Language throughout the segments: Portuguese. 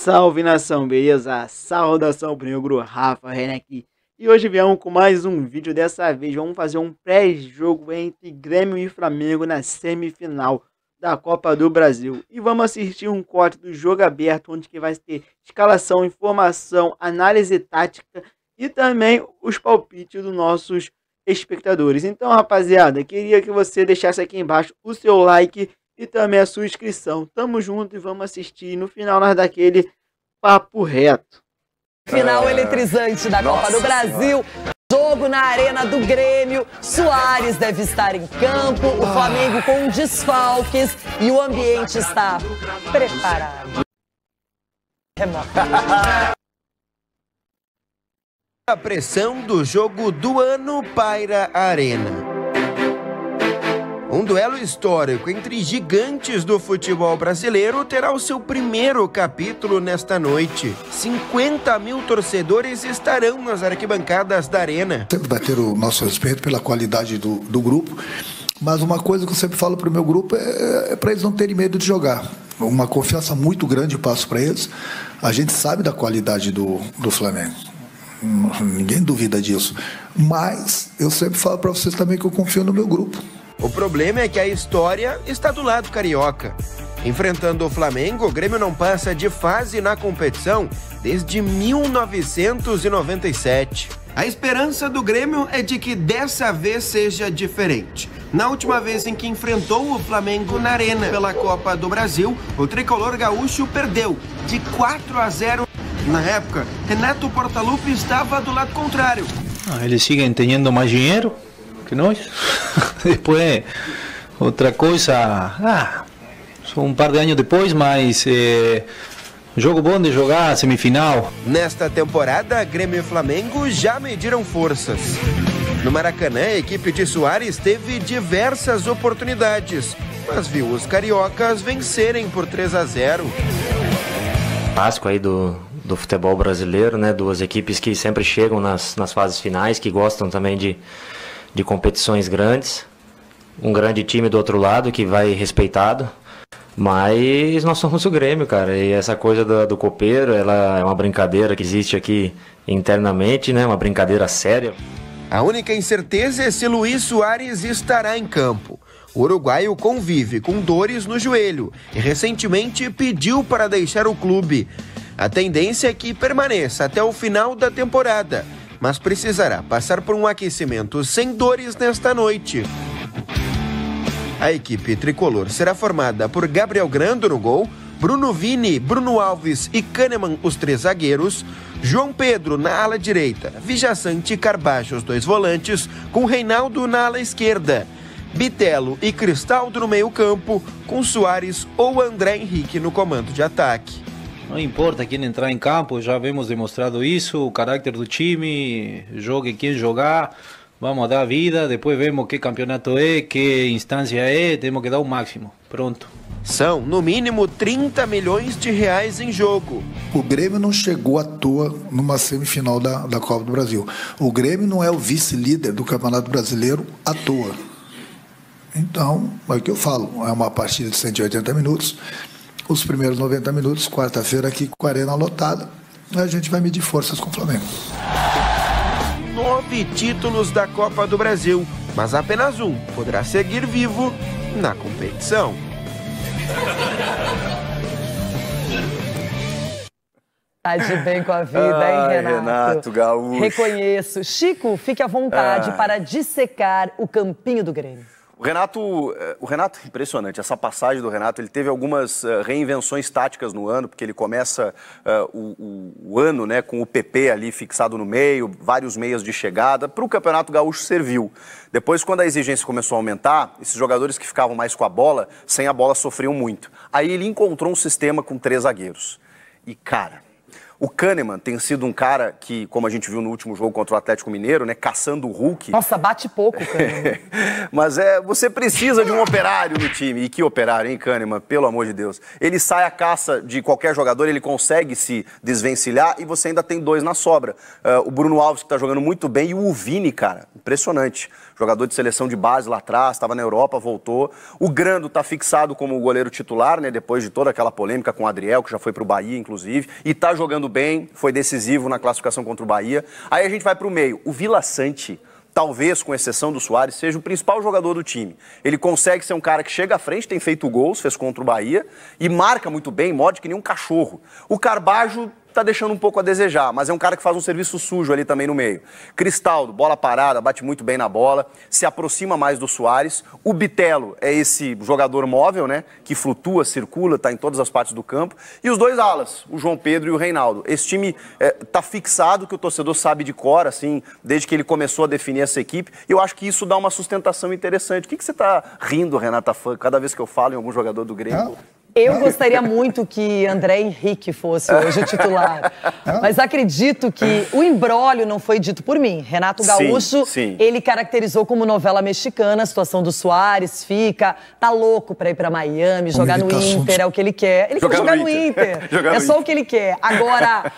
Salve nação, beleza? Saudação pro negro Rafa Renan aqui. E hoje viemos com mais um vídeo. Dessa vez vamos fazer um pré-jogo entre Grêmio e Flamengo na semifinal da Copa do Brasil. E vamos assistir um corte do jogo aberto, onde que vai ter escalação, informação, análise tática e também os palpites dos nossos espectadores. Então, rapaziada, queria que você deixasse aqui embaixo o seu like e também a sua inscrição. Tamo junto e vamos assistir. No final nós daquele papo reto. Final eletrizante da Copa do Brasil. Jogo na arena do Grêmio. Soares deve estar em campo. O Flamengo com desfalques. E o ambiente está preparado. A pressão do jogo do ano paira a arena. Um duelo histórico entre gigantes do futebol brasileiro terá o seu primeiro capítulo nesta noite. 50 mil torcedores estarão nas arquibancadas da arena. Sempre vai ter o nosso respeito pela qualidade do grupo, mas uma coisa que eu sempre falo para o meu grupo é para eles não terem medo de jogar. Uma confiança muito grande eu passo para eles. A gente sabe da qualidade do Flamengo. Ninguém duvida disso. Mas eu sempre falo para vocês também que eu confio no meu grupo. O problema é que a história está do lado carioca. Enfrentando o Flamengo, o Grêmio não passa de fase na competição desde 1997. A esperança do Grêmio é de que dessa vez seja diferente. Na última vez em que enfrentou o Flamengo na arena pela Copa do Brasil, o tricolor gaúcho perdeu de 4-0. Na época, Renato Portaluppi estava do lado contrário. Eles seguem tendo mais dinheiro que nós. Depois, outra coisa, só um par de anos depois, mas jogo bom de jogar, semifinal. Nesta temporada, Grêmio e Flamengo já mediram forças. No Maracanã, a equipe de Soares teve diversas oportunidades, mas viu os cariocas vencerem por 3-0. Clássico aí do futebol brasileiro, né? Duas equipes que sempre chegam nas fases finais, que gostam também de competições grandes. Um grande time do outro lado que vai respeitado. Mas nós somos o Grêmio, cara. E essa coisa do copeiro, ela é uma brincadeira que existe aqui internamente, né? Uma brincadeira séria. A única incerteza é se Luiz Soares estará em campo. O uruguaio convive com dores no joelho e recentemente pediu para deixar o clube. A tendência é que permaneça até o final da temporada, mas precisará passar por um aquecimento sem dores nesta noite. A equipe tricolor será formada por Gabriel Grando no gol, Bruno Vini, Bruno Alves e Kahneman, os três zagueiros, João Pedro na ala direita, Vijaçante e Carbacho, os dois volantes, com Reinaldo na ala esquerda, Bitelo e Cristaldo no meio campo, com Soares ou André Henrique no comando de ataque. Não importa quem entrar em campo, já vemos demonstrado isso, o caráter do time, jogue quem jogar, vamos dar vida, depois vemos que campeonato é, que instância é, temos que dar o máximo, pronto. São, no mínimo, 30 milhões de reais em jogo. O Grêmio não chegou à toa numa semifinal da Copa do Brasil. O Grêmio não é o vice-líder do Campeonato Brasileiro à toa. Então, é o que eu falo, é uma partida de 180 minutos, os primeiros 90 minutos, quarta-feira aqui com a arena lotada, a gente vai medir forças com o Flamengo. 9 títulos da Copa do Brasil, mas apenas um poderá seguir vivo na competição. Tá de bem com a vida, hein, Renato? Renato Gaúcho. Reconheço. Chico, fique à vontade para dissecar o campinho do Grêmio. O Renato, impressionante, essa passagem do Renato, ele teve algumas reinvenções táticas no ano, porque ele começa o ano, né, com o PP ali fixado no meio, vários meias de chegada, para o Campeonato Gaúcho serviu. Depois, quando a exigência começou a aumentar, esses jogadores que ficavam mais com a bola, sem a bola, sofriam muito. Aí ele encontrou um sistema com 3 zagueiros. E, cara, o Kahneman tem sido um cara que, como a gente viu no último jogo contra o Atlético Mineiro, né, caçando o Hulk. Nossa, bate pouco, Kahneman. Mas você precisa de um operário no time. E que operário, hein, Kahneman? Pelo amor de Deus. Ele sai à caça de qualquer jogador, ele consegue se desvencilhar e você ainda tem 2 na sobra. O Bruno Alves, que está jogando muito bem, e o Vini, cara, impressionante. jogador de seleção de base lá atrás, estava na Europa, voltou. O Grando está fixado como goleiro titular, né, depois de toda aquela polêmica com o Adriel, que já foi para o Bahia, inclusive, e está jogando bem, foi decisivo na classificação contra o Bahia. Aí a gente vai para o meio. O Vila Sante, talvez, com exceção do Soares, seja o principal jogador do time. Ele consegue ser um cara que chega à frente, tem feito gols, fez contra o Bahia, e marca muito bem, morde que nem um cachorro. O Carbajo tá deixando um pouco a desejar, mas é um cara que faz um serviço sujo ali também no meio. Cristaldo, bola parada, bate muito bem na bola, se aproxima mais do Soares. O Bitelo é esse jogador móvel, né, que flutua, circula, tá em todas as partes do campo. E os dois alas, o João Pedro e o Reinaldo. Esse time tá fixado, que o torcedor sabe de cor, assim, desde que ele começou a definir essa equipe. E eu acho que isso dá uma sustentação interessante. O que você tá rindo, Renata Fã, cada vez que eu falo em algum jogador do Grêmio? Eu gostaria muito que André Henrique fosse hoje o titular, mas acredito que o imbróglio não foi dito por mim. Renato Gaúcho, ele caracterizou como novela mexicana a situação do Soares, tá louco pra ir pra Miami, jogar no Inter, é o que ele quer. Ele quer jogar no Inter, é só o que ele quer. Agora,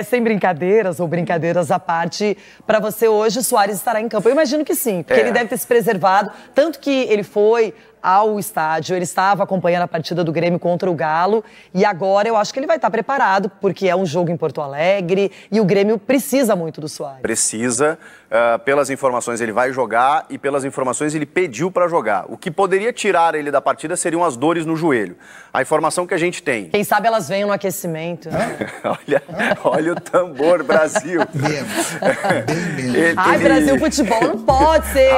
sem brincadeiras ou brincadeiras à parte, pra você hoje o Soares estará em campo. Eu imagino que sim, porque ele deve ter se preservado, tanto que ele foi ao estádio, ele estava acompanhando a partida do Grêmio contra o Galo e agora eu acho que ele vai estar preparado porque é um jogo em Porto Alegre e o Grêmio precisa muito do Soares. Precisa, pelas informações ele vai jogar e pelas informações ele pediu para jogar. O que poderia tirar ele da partida seriam as dores no joelho. A informação que a gente tem... Quem sabe elas venham no aquecimento. Olha o tambor, Brasil. Ai, Brasil, futebol não pode ser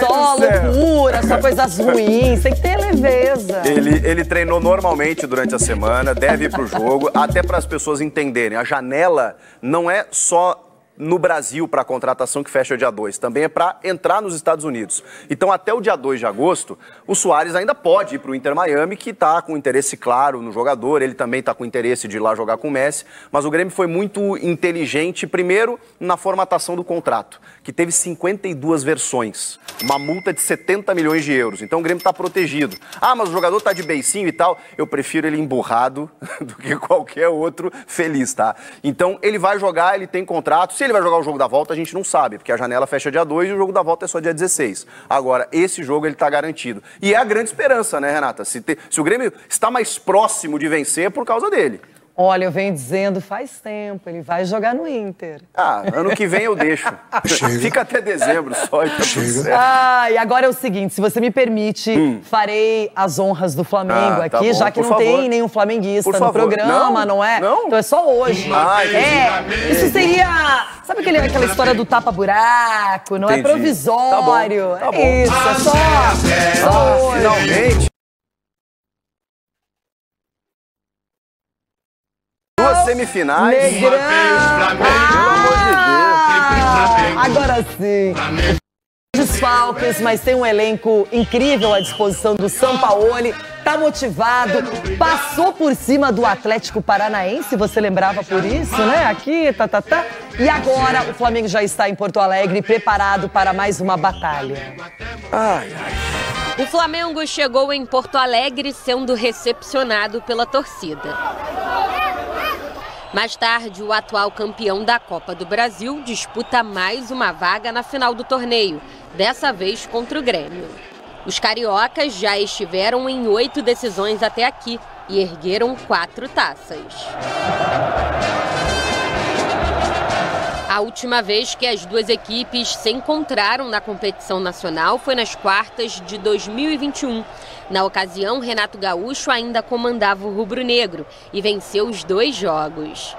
só loucura, só coisas ruins. Tem que ter leveza. Ele treinou normalmente durante a semana, deve ir pro jogo, até para as pessoas entenderem. A janela não é só no Brasil para a contratação que fecha dia 2, também é para entrar nos Estados Unidos. Então, até o dia 2 de agosto, o Soares ainda pode ir para o Inter Miami, que está com interesse claro no jogador, ele também está com interesse de ir lá jogar com o Messi, mas o Grêmio foi muito inteligente, primeiro, na formatação do contrato, que teve 52 versões, uma multa de 70 milhões de euros. Então, o Grêmio está protegido. Ah, mas o jogador está de beicinho e tal. Eu prefiro ele emburrado do que qualquer outro feliz, tá? Então, ele vai jogar, ele tem contrato. Se ele vai jogar o jogo da volta, a gente não sabe, porque a janela fecha dia 2 e o jogo da volta é só dia 16. Agora, esse jogo ele está garantido. E é a grande esperança, né, Renata? Se o Grêmio está mais próximo de vencer, é por causa dele. Olha, eu venho dizendo faz tempo, ele vai jogar no Inter. Ah, ano que vem eu deixo. Fica até dezembro só e tá tudo certo. E agora é o seguinte, se você me permite, farei as honras do Flamengo aqui, bom, já que não tem nenhum flamenguista no programa, não é? Não. Então é só hoje. Isso seria, sabe aquela história do tapa-buraco, não é provisório? Tá bom. É isso, é só hoje. Finalmente. Duas semifinais. Negrão. Pelo amor de Deus. Agora sim. Desfalques, mas tem um elenco incrível à disposição do Sampaoli. Tá motivado, passou por cima do Atlético Paranaense, você lembrava por isso, né? Aqui, E agora o Flamengo já está em Porto Alegre, preparado para mais uma batalha. O Flamengo chegou em Porto Alegre sendo recepcionado pela torcida. Mais tarde, o atual campeão da Copa do Brasil disputa mais uma vaga na final do torneio, dessa vez contra o Grêmio. Os cariocas já estiveram em 8 decisões até aqui e ergueram 4 taças. A última vez que as duas equipes se encontraram na competição nacional foi nas quartas de 2021. Na ocasião, Renato Gaúcho ainda comandava o rubro-negro e venceu os 2 jogos.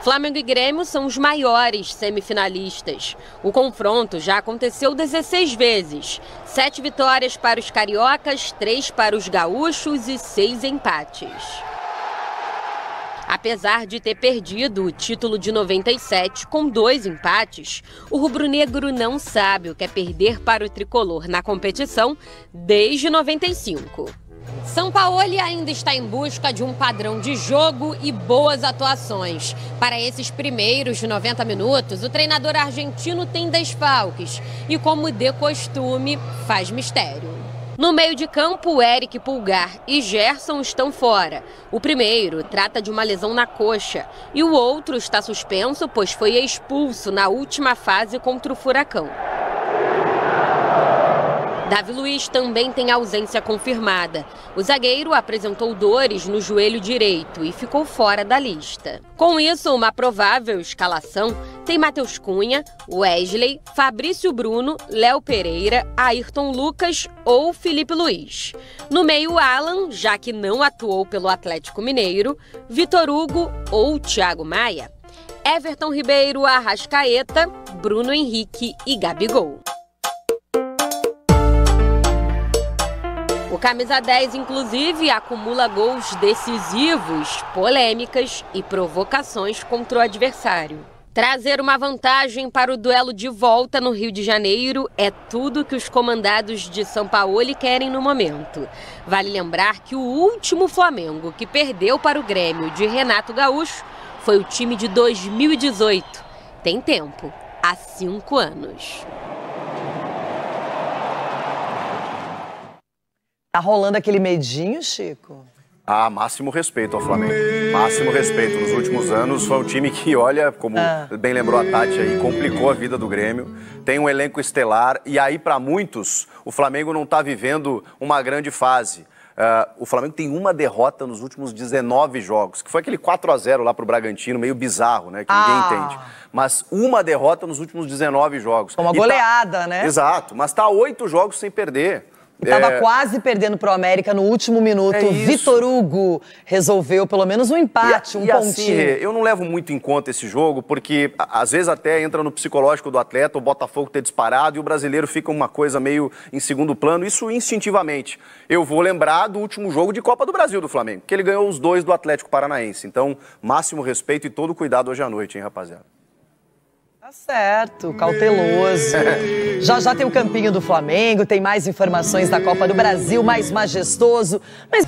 Flamengo e Grêmio são os maiores semifinalistas. O confronto já aconteceu 16 vezes. 7 vitórias para os cariocas, 3 para os gaúchos e 6 empates. Apesar de ter perdido o título de 97 com 2 empates, o rubro-negro não sabe o que é perder para o tricolor na competição desde 95. Sampaoli ainda está em busca de um padrão de jogo e boas atuações. Para esses primeiros 90 minutos, o treinador argentino tem desfalques e, como de costume, faz mistério. No meio de campo, Eric Pulgar e Gerson estão fora. O primeiro trata de uma lesão na coxa e o outro está suspenso, pois foi expulso na última fase contra o Furacão. Davi Luiz também tem ausência confirmada. O zagueiro apresentou dores no joelho direito e ficou fora da lista. Com isso, uma provável escalação tem Matheus Cunha, Wesley, Fabrício Bruno, Léo Pereira, Ayrton Lucas ou Felipe Luiz. No meio, Alan, já que não atuou pelo Atlético Mineiro, Vitor Hugo ou Thiago Maia. Everton Ribeiro, Arrascaeta, Bruno Henrique e Gabigol. O camisa 10, inclusive, acumula gols decisivos, polêmicas e provocações contra o adversário. Trazer uma vantagem para o duelo de volta no Rio de Janeiro é tudo que os comandados de Sampaoli querem no momento. Vale lembrar que o último Flamengo que perdeu para o Grêmio de Renato Gaúcho foi o time de 2018. Tem tempo, há 5 anos. Tá rolando aquele medinho, Chico? Ah, máximo respeito ao Flamengo. Máximo respeito. Nos últimos anos foi um time que, olha, como bem lembrou a Tati aí, complicou a vida do Grêmio. Tem um elenco estelar e aí, para muitos, o Flamengo não está vivendo uma grande fase. O Flamengo tem uma derrota nos últimos 19 jogos, que foi aquele 4-0 lá pro Bragantino, meio bizarro, né? Que ninguém entende. Mas uma derrota nos últimos 19 jogos. Uma goleada, né? Exato, mas tá 8 jogos sem perder. Estava quase perdendo pro América no último minuto. Vitor Hugo resolveu pelo menos um empate, um pontinho. Assim, eu não levo muito em conta esse jogo, porque às vezes até entra no psicológico do atleta, o Botafogo ter disparado e o brasileiro fica uma coisa meio em segundo plano, isso instintivamente. Eu vou lembrar do último jogo de Copa do Brasil do Flamengo, que ele ganhou os 2 do Atlético Paranaense. Então, máximo respeito e todo cuidado hoje à noite, hein, rapaziada? Tá certo, cauteloso. Já tem o campinho do Flamengo, tem mais informações da Copa do Brasil, mais majestoso. Mas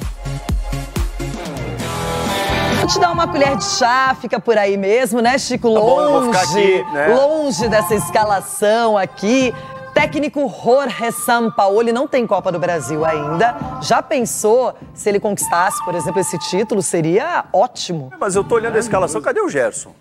vou te dar uma colher de chá, fica por aí mesmo, né, Chico? Tá bom, eu vou ficar aqui, né? Longe dessa escalação aqui. Técnico Jorge Sampaoli não tem Copa do Brasil ainda. Já pensou se ele conquistasse, por exemplo, esse título? Seria ótimo. Mas eu tô olhando a escalação, cadê o Gerson?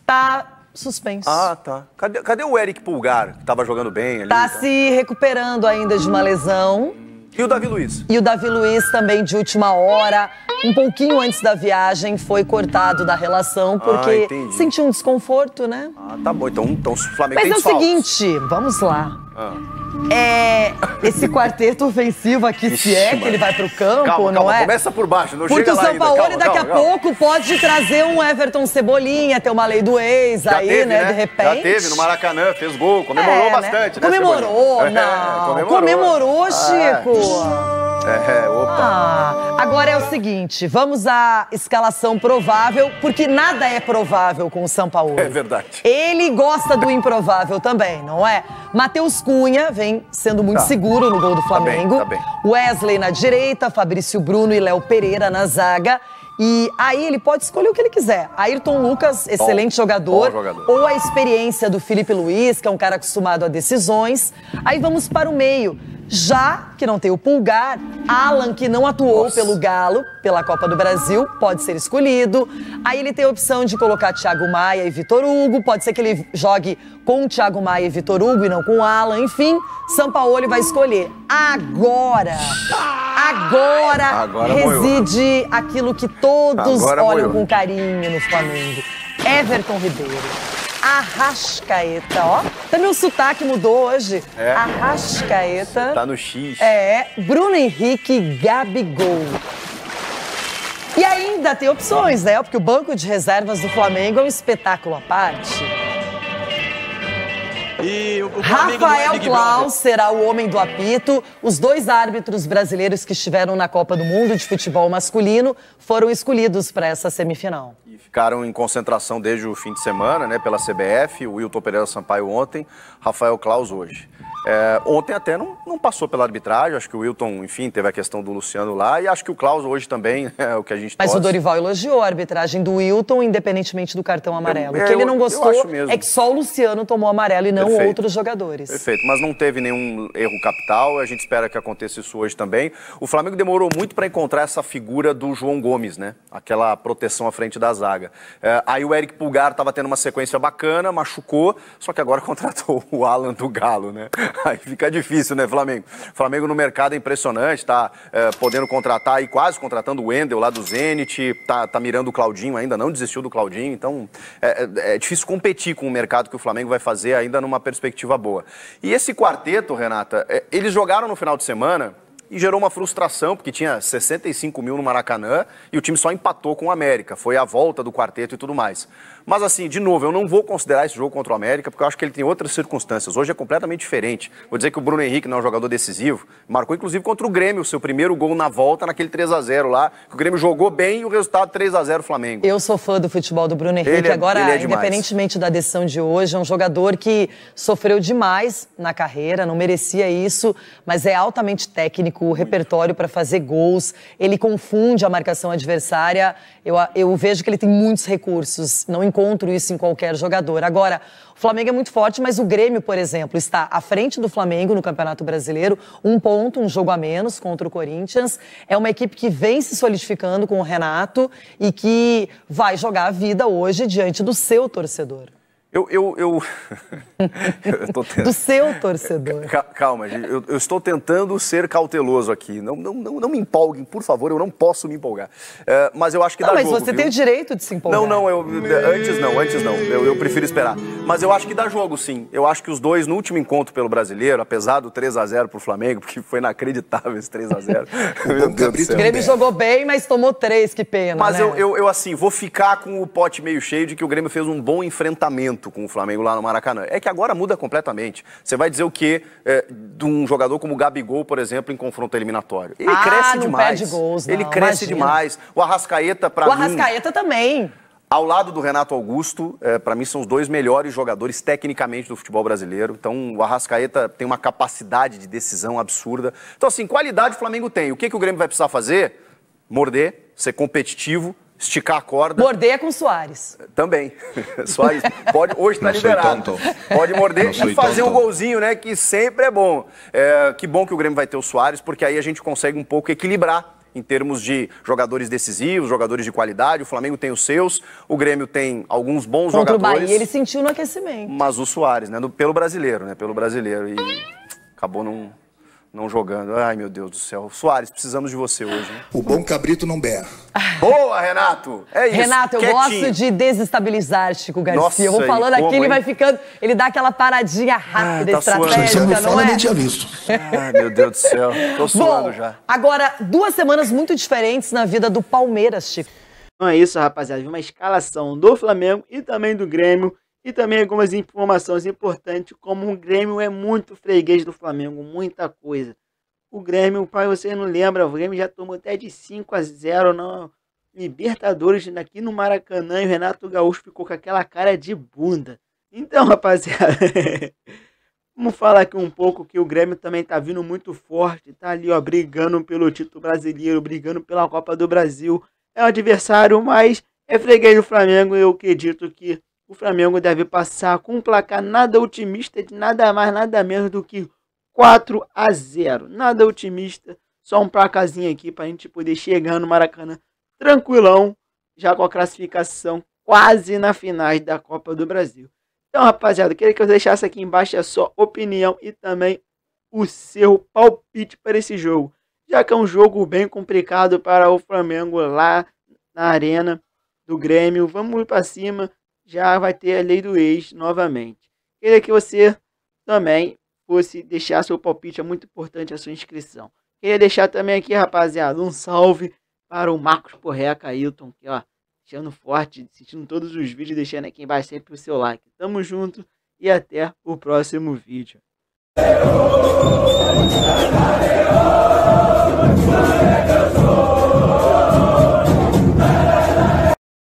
Tá suspenso. Ah, tá. Cadê o Eric Pulgar, que tava jogando bem ali? Tá se recuperando ainda de uma lesão. E o Davi Luiz? E o Davi Luiz também de última hora, um pouquinho antes da viagem, foi cortado da relação porque sentiu um desconforto, né? Ah, tá bom. Então o Flamengo tem desfalques. Mas é o seguinte, vamos lá. Esse quarteto ofensivo aqui, se é que ele vai pro campo, calma, não é? Começa por baixo, não porque chega lá ainda. Porque o Sampaoli daqui a pouco pode trazer um Everton Cebolinha, ter uma lei do ex já aí, teve, né? De repente. Já teve, no Maracanã, fez gol, comemorou bastante, né? Comemorou, não. Comemorou, Chico. Opa. Agora é o seguinte, vamos à escalação provável, porque nada é provável com o Sampaoli. É verdade. Ele gosta do improvável também, não é? Matheus Cunha vem sendo muito seguro no gol do Flamengo. Tá bem. Wesley na direita, Fabrício Bruno e Léo Pereira na zaga. E aí ele pode escolher o que ele quiser. Ayrton Lucas, excelente jogador. Ou a experiência do Felipe Luiz, que é um cara acostumado a decisões. Aí vamos para o meio. Já que não tem o Pulgar, Alan, que não atuou pelo Galo, pela Copa do Brasil, pode ser escolhido. Aí ele tem a opção de colocar Thiago Maia e Vitor Hugo. Pode ser que ele jogue com Thiago Maia e Vitor Hugo e não com Alan. Enfim, Sampaoli vai escolher. Agora reside aquilo que todos olham com carinho no Flamengo. Everton Ribeiro. Arrascaeta, ó. Também o sotaque mudou hoje. Arrascaeta. Tá no X. Bruno Henrique e Gabigol. E ainda tem opções, né? Porque o banco de reservas do Flamengo é um espetáculo à parte. E o Rafael Claus será o homem do apito. Os 2 árbitros brasileiros que estiveram na Copa do Mundo de futebol masculino foram escolhidos para essa semifinal. E ficaram em concentração desde o fim de semana, né, pela CBF, o Wilton Pereira Sampaio ontem, Rafael Claus hoje. Ontem até não passou pela arbitragem, acho que o Wilton, enfim, teve a questão do Luciano lá, e acho que o Claus hoje também é o que a gente Mas torce. o Dorival elogiou a arbitragem do Wilton, independentemente do cartão amarelo. O que ele não gostou é que só o Luciano tomou amarelo e não com outros jogadores. Perfeito, mas não teve nenhum erro capital, a gente espera que aconteça isso hoje também. O Flamengo demorou muito para encontrar essa figura do João Gomes, né? Aquela proteção à frente da zaga. Aí o Eric Pulgar estava tendo uma sequência bacana, machucou, só que agora contratou o Alan do Galo, né? Aí fica difícil, né, Flamengo? Flamengo no mercado é impressionante, tá podendo contratar aí, quase contratando o Wendel lá do Zenit, tá mirando o Claudinho ainda, não desistiu do Claudinho, então é difícil competir com o mercado que o Flamengo vai fazer ainda numa perspectiva boa. E esse quarteto, Renata, eles jogaram no final de semana e gerou uma frustração, porque tinha 65 mil no Maracanã e o time só empatou com o América. Foi a volta do quarteto e tudo mais. Mas assim, de novo, eu não vou considerar esse jogo contra o América, porque eu acho que ele tem outras circunstâncias. Hoje é completamente diferente. Vou dizer que o Bruno Henrique não é um jogador decisivo. Marcou, inclusive, contra o Grêmio, o seu primeiro gol na volta, naquele 3-0 lá. Que o Grêmio jogou bem e o resultado 3-0 Flamengo. Eu sou fã do futebol do Bruno Henrique. Agora, independentemente da decisão de hoje, é um jogador que sofreu demais na carreira, não merecia isso, mas é altamente técnico, o repertório para fazer gols. Ele confunde a marcação adversária. Eu vejo que ele tem muitos recursos. Não encontro isso em qualquer jogador. Agora, o Flamengo é muito forte, mas o Grêmio, por exemplo, está à frente do Flamengo no Campeonato Brasileiro, 1 ponto, um jogo a menos contra o Corinthians. É uma equipe que vem se solidificando com o Renato e que vai jogar a vida hoje diante do seu torcedor. Eu tô tentando... Do seu torcedor. Calma, gente, eu estou tentando ser cauteloso aqui. Não me empolguem, por favor, eu não posso me empolgar. Mas eu acho que dá jogo. Mas você tem o direito de se empolgar. Antes não. Eu prefiro esperar. Mas eu acho que dá jogo, sim. Eu acho que os dois, no último encontro pelo Brasileiro, apesar do 3-0 pro Flamengo, porque foi inacreditável esse 3-0. O Grêmio jogou bem, mas tomou 3, que pena, mas né? eu assim, vou ficar com o pote meio cheio de que o Grêmio fez um bom enfrentamento com o Flamengo lá no Maracanã. É que agora muda completamente. Você vai dizer o quê de um jogador como o Gabigol, por exemplo, em confronto eliminatório? Ele cresce demais. Perde gols, não, ele cresce demais. O Arrascaeta, pra mim... O Arrascaeta também. Ao lado do Renato Augusto, para mim são os dois melhores jogadores tecnicamente do futebol brasileiro. Então o Arrascaeta tem uma capacidade de decisão absurda. Então assim, qualidade o Flamengo tem. O que o Grêmio vai precisar fazer? Morder, ser competitivo, esticar a corda. Morder é com o Suárez. Também. Suárez pode, hoje está liberado. Pode morder e fazer um golzinho, né? Que sempre é bom. Que bom que o Grêmio vai ter o Suárez, porque aí a gente consegue um pouco equilibrar em termos de jogadores decisivos, jogadores de qualidade. O Flamengo tem os seus, o Grêmio tem alguns bons jogadores. Contra o Bahia ele sentiu no aquecimento. Mas o Suárez, né? Pelo brasileiro, né? Pelo brasileiro. E acabou não jogando. Ai, meu Deus do céu. Suárez, precisamos de você hoje, hein? O bom cabrito não berra. Boa, Renato! É isso. Renato, eu gosto de desestabilizar Chico Garcia. Nossa, eu vou falando aqui, ele vai ficando... Ele dá aquela paradinha rápida, estratégica, não é? Nem tinha visto. Ai, meu Deus do céu. Tô suando já. Agora, 2 semanas muito diferentes na vida do Palmeiras, Chico. Então é isso, rapaziada. Uma escalação do Flamengo e também do Grêmio. E também algumas informações importantes, como o Grêmio é muito freguês do Flamengo, muita coisa. O Grêmio, pai, você não lembra, o Grêmio já tomou até de 5-0 na Libertadores aqui no Maracanã e o Renato Gaúcho ficou com aquela cara de bunda. Então, rapaziada, vamos falar aqui um pouco que o Grêmio também tá vindo muito forte, tá ali, ó, brigando pelo título brasileiro, brigando pela Copa do Brasil. É um adversário, mas é freguês do Flamengo e eu acredito que o Flamengo deve passar com um placar nada otimista, de nada mais, nada menos do que 4-0. Nada otimista, só um placazinho aqui para a gente poder chegar no Maracanã tranquilão, já com a classificação quase na finais da Copa do Brasil. Então, rapaziada, queria que eu deixasse aqui embaixo a sua opinião e também o seu palpite para esse jogo, já que é um jogo bem complicado para o Flamengo lá na arena do Grêmio. Vamos para cima. Já vai ter a lei do ex novamente. Queria que você também fosse deixar seu palpite, é muito importante a sua inscrição. Queria deixar também aqui, rapaziada, um salve para o Marcos Porreca Ailton, que ó, deixando forte, assistindo todos os vídeos, deixando aqui embaixo sempre o seu like. Tamo junto e até o próximo vídeo.